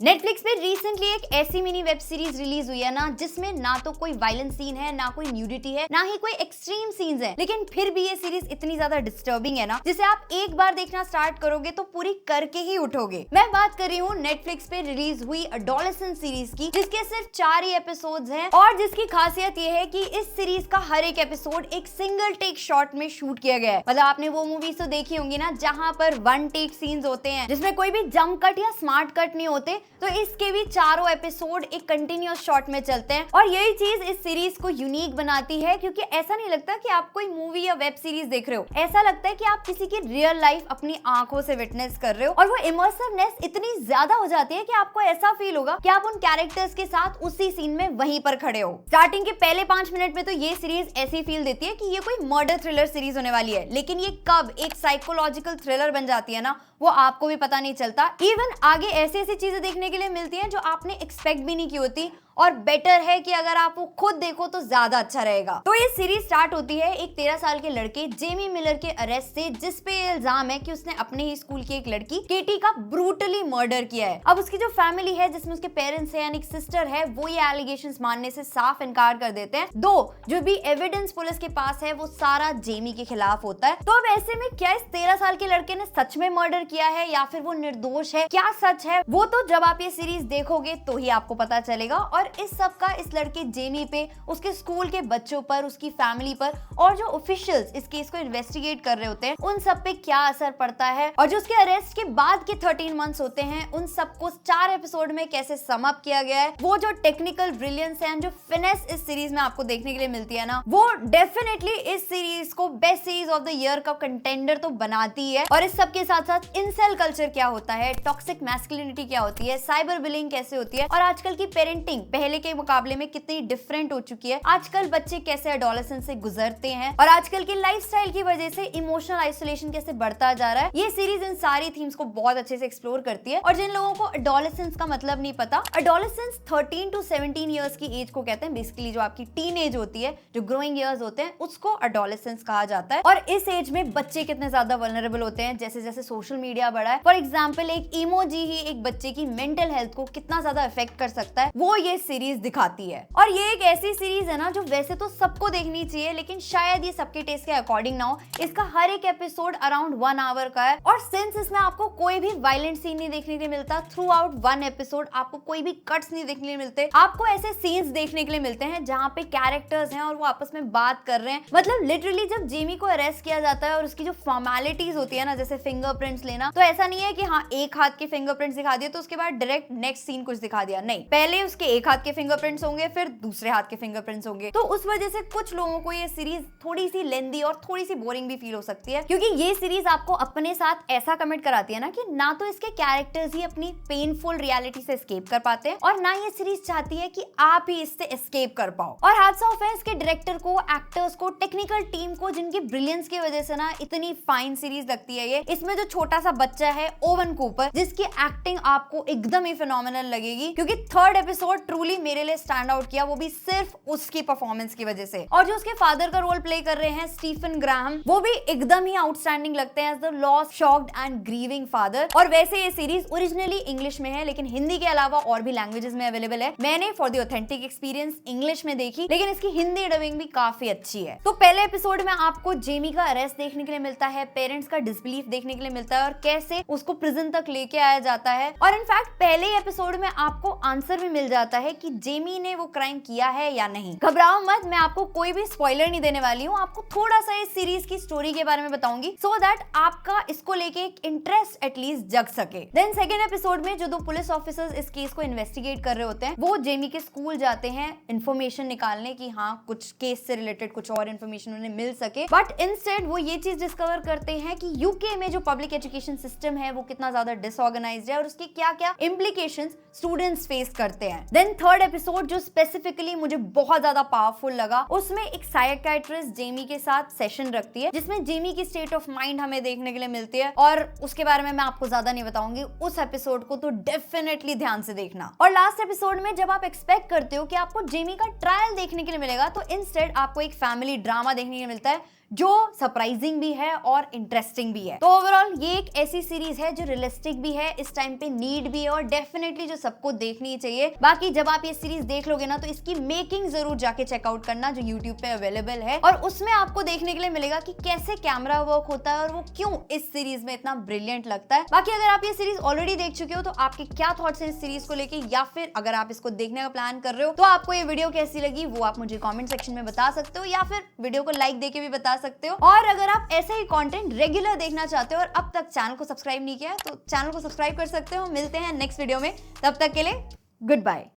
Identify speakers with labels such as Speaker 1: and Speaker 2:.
Speaker 1: Netflix पे recently एक ऐसी मिनी वेब सीरीज रिलीज हुई है ना, जिसमें ना तो कोई वायलेंस सीन है, ना कोई न्यूडिटी है, ना ही कोई एक्सट्रीम सीन्स है, लेकिन फिर भी ये सीरीज इतनी ज्यादा डिस्टर्बिंग है ना, जिसे आप एक बार देखना स्टार्ट करोगे तो पूरी करके ही उठोगे। मैं बात कर रही हूँ नेटफ्लिक्स पे रिलीज हुई एडोलेसेंट सीरीज की, जिसके सिर्फ 4 ही एपिसोड्स हैं और जिसकी खासियत ये है कि इस सीरीज का हर एक एपिसोड एक सिंगल टेक शॉट में शूट किया गया है। मतलब आपने वो मूवीज तो देखी होंगी ना, जहाँ पर वन टेक सीन्स होते हैं, जिसमें कोई भी जंप कट या स्मार्ट कट नहीं होते, तो इसके भी चारों एपिसोड एक कंटिन्यूअस शॉट में चलते हैं। और यही चीज इस सीरीज को यूनिक बनाती है, क्योंकि ऐसा नहीं लगता कि आप कोई मूवी या वेब सीरीज देख रहे हो, ऐसा लगता है कि आप किसी की रियल लाइफ अपनी आंखों से विटनेस कर रहे हो। और वो इमर्सिवनेस इतनी ज्यादा हो जाती है कि आपको ऐसा फील होगा कि आप उन कैरेक्टर्स के साथ उसी सीन में वहीं पर खड़े हो। स्टार्टिंग के पहले 5 मिनट में तो ये सीरीज ऐसी फील देती है कि ये कोई मर्डर थ्रिलर सीरीज होने वाली है, लेकिन ये कब एक साइकोलॉजिकल थ्रिलर बन जाती है ना, वो आपको भी पता नहीं चलता। इवन आगे ऐसी ऐसी चीजें देखने के लिए मिलती हैं जो आपने एक्सपेक्ट भी नहीं की होती, और बेटर है कि अगर आप वो खुद देखो तो ज्यादा अच्छा रहेगा। तो ये सीरीज स्टार्ट होती है एक 13 साल के लड़के जेमी मिलर के अरेस्ट से, जिस पे इल्जाम है कि उसने अपने ही स्कूल की एक लड़की केटी का ब्रूटली मर्डर किया है। अब उसकी जो फैमिली है, जिसमें उसके पेरेंट्स है यानी एक सिस्टर है, वो ये एलिगेशंस मानने से साफ इनकार कर देते हैं। दो जो भी एविडेंस पुलिस के पास है वो सारा जेमी के खिलाफ होता है। तो अब ऐसे में क्या इस 13 साल के लड़के ने सच में मर्डर किया है या फिर वो निर्दोष है, क्या सच है, वो तो जब आप ये सीरीज देखोगे तो ही आपको पता चलेगा। और इस सब का इस लड़के जेमी पे, उसके स्कूल के बच्चों पर, उसकी फैमिली पर, और जो ऑफिशियल्स इस केस को इन्वेस्टिगेट कर रहे होते हैं, उन सब पे क्या असर पड़ता है, और जो उसके अरेस्ट के बाद के 13 मंथ्स होते हैं, उन सबको 4 एपिसोड में कैसे सम अप किया गया है। वो जो टेक्निकल ब्रिलियंस है, जो फिनेस इस सीरीज में आपको देखने के लिए मिलती है ना, वो डेफिनेटली इस सीरीज को best series of the year का कंटेंडर तो बनाती है। और इस सब के साथ साथ इंसेल कल्चर क्या होता है, टॉक्सिक मैस्कुलिनिटी क्या होती है, साइबर बुलिंग कैसे होती है, और आजकल की पेरेंटिंग पहले के मुकाबले में कितनी डिफरेंट हो चुकी है, आजकल बच्चे कैसे एडोलेसेंस से गुजरते हैं, और आजकल की लाइफस्टाइल की वजह से इमोशनल आइसोलेशन कैसे बढ़ता जा रहा है। ये सीरीज इन सारी थीम्स को बहुत अच्छे से एक्सप्लोर करती है। और जिन लोगों को एडोलेसेंस का मतलब नहीं पता, एडोलेसेंस 13 to 17 इयर्स की एज को कहते हैं। बेसिकली जो आपकी टीन एज होती है, जो ग्रोइंग इयर्स होते हैं, उसको एडोलेसेंस कहा जाता है। और इस एज में बच्चे कितने ज्यादा वल्नरेबल होते हैं, जैसे जैसे सोशल मीडिया बढ़ा है। फॉर एग्जाम्पल एक इमोजी ही एक बच्चे की मेंटल हेल्थ को कितना ज्यादा इफेक्ट कर सकता है, वो ये सीरीज दिखाती है। और ये एक ऐसी सीरीज है ना, जो वैसे तो सबको देखनी चाहिए, लेकिन शायद ये सबके टेस्ट के अकॉर्डिंग ना हो। इसका हर एक एपिसोड अराउंड 1 आवर का है, और सिंस इसमें आपको कोई भी वायलेंट सीन नहीं देखने के लिए मिलता, थ्रू आउट 1 एपिसोड आपको कोई भी कट्स नहीं देखने के लिए मिलते, आपको ऐसे सीन्स देखने के लिए मिलते हैं जहाँ पे कैरेक्टर्स हैं और वो आपस में बात कर रहे हैं। मतलब लिटरली जब जेमी को अरेस्ट किया जाता है और उसकी जो फॉर्मेलिटीज होती है ना, जैसे फिंगरप्रिंट्स लेना, तो ऐसा नहीं है कि हाँ एक हाथ के फिंगरप्रिंट्स दिखा दिए तो उसके बाद डायरेक्ट नेक्स्ट सीन कुछ दिखा दिया, नहीं, पहले उसके एक हाथ के फिंगरप्रिंट्स होंगे, फिर दूसरे हाथ के फिंगरप्रिंट्स होंगे। तो उस वजह से कुछ लोगों को ये सीरीज थोड़ी सी लेंदी और थोड़ी सी बोरिंग भी फील हो सकती है, क्योंकि ये सीरीज आपको अपने साथ ऐसा कमिट कराती है ना कि ना तो इसके कैरेक्टर्स ही अपनी पेनफुल रियलिटी से एस्केप कर पाते हैं, और ना ये सीरीज चाहती है कि आप ही इससे एस्केप कर पाओ। और हैट्स ऑफ है इसके डायरेक्टर को, एक्टर्स को, टेक्निकल टीम को, जिनकी ब्रिलियंस की वजह से ना इतनी फाइन सीरीज लगती है ये। इसमें जो छोटा सा बच्चा है ओवन कूपर, जिसकी एक्टिंग आपको एकदम ही फिनोमिनल लगेगी, क्योंकि 3rd एपिसोड ट्रूली मेरे लिए स्टैंड आउट किया, वो भी सिर्फ उसकी परफॉर्मेंस की वजह से। और जो उसके फादर का रोल प्ले कर रहे हैं स्टीफन ग्राहम, वो भी एकदम ही आउटस्टैंडिंग लगते हैं as the lost, shocked and grieving father. और वैसे ये सीरीज ओरिजिनली इंग्लिश में है, लेकिन हिंदी के अलावा और भी लैंग्वेजेस में अवेलेबल है। मैंने for the authentic experience English में देखी, लेकिन इसकी हिंदी डबिंग भी काफी अच्छी है। तो पहले एपिसोड में आपको जेमी का अरेस्ट देखने के लिए मिलता है, पेरेंट्स का डिसबिलीफ देखने के लिए मिलता है, और कैसे उसको प्रिजन तक लेके आया जाता है। और इनफैक्ट पहले एपिसोड में आपको आंसर भी मिल जाता है कि जेमी ने वो क्राइम किया है या नहीं। घबराओ मत, मैं आपको कोई भी स्पॉइलर नहीं देने वाली हूँ, आपको थोड़ा सा इस सीरीज की स्टोरी के बारे में बताऊंगी, सो दैट आपका इसको लेके एक इंटरेस्ट एटलीस्ट जग सके। देन सेकंड एपिसोड में जो 2 पुलिस ऑफिसर्स इस केस को इन्वेस्टिगेट कर रहे होते हैं, वो जेमी के स्कूल जाते हैं इन्फॉर्मेशन निकालने की, हाँ कुछ केस से रिलेटेड कुछ और इन्फॉर्मेशन उन्हें मिल सके। बट इंस्टेड वो ये चीज डिस्कवर करते हैं कि यूके में जो पब्लिक एजुकेशन सिस्टम है वो कितना ज्यादा डिसऑर्गेनाइज्ड है, और उसके क्या क्या इम्प्लीकेशंस स्टूडेंट्स फेस करते हैं। देन 3rd एपिसोड जो स्पेसिफिकली मुझे बहुत ज्यादा पावरफुल लगा, उसमें एक साइकियाट्रिस्ट जेमी के साथ सेशन रखती है, जिसमें जेमी की स्टेट ऑफ माइंड हमें देखने के लिए मिलती है, और उसके बारे में मैं आपको ज्यादा नहीं बताऊंगी। उस एपिसोड को तो डेफिनेटली ध्यान से देखना। और लास्ट एपिसोड में जब आप एक्सपेक्ट करते हो कि आपको जेमी का ट्रायल देखने के लिए मिलेगा, तो इंस्टेड आपको एक फैमिली ड्रामा देखने के लिए मिलता है, जो सरप्राइजिंग भी है और इंटरेस्टिंग भी है। तो ओवरऑल ये एक ऐसी सीरीज है जो रियलिस्टिक भी है, इस टाइम पे नीड भी है और डेफिनेटली जो सबको देखनी चाहिए। बाकी जब आप ये सीरीज देख लोगे ना तो इसकी मेकिंग जरूर जाके चेकआउट करना जो यूट्यूब पे अवेलेबल है, और उसमें आपको देखने के लिए मिलेगा कि कैसे कैमरा वर्क होता है और वो क्यों इस सीरीज में इतना ब्रिलियंट लगता है। बाकी अगर आप ये सीरीज ऑलरेडी देख चुके हो तो आपके क्या थॉट्स हैं इस सीरीज को लेके, या फिर अगर आप इसको देखने का प्लान कर रहे हो तो आपको ये वीडियो कैसी लगी वो आप मुझे कमेंट सेक्शन में बता सकते हो, या फिर वीडियो को लाइक देके भी बता सकते हो। और अगर आप ऐसे ही कंटेंट रेगुलर देखना चाहते हो और अब तक चैनल को सब्सक्राइब नहीं किया तो चैनल को सब्सक्राइब कर सकते हो। मिलते हैं नेक्स्ट वीडियो में, तब तक के लिए गुड बाय।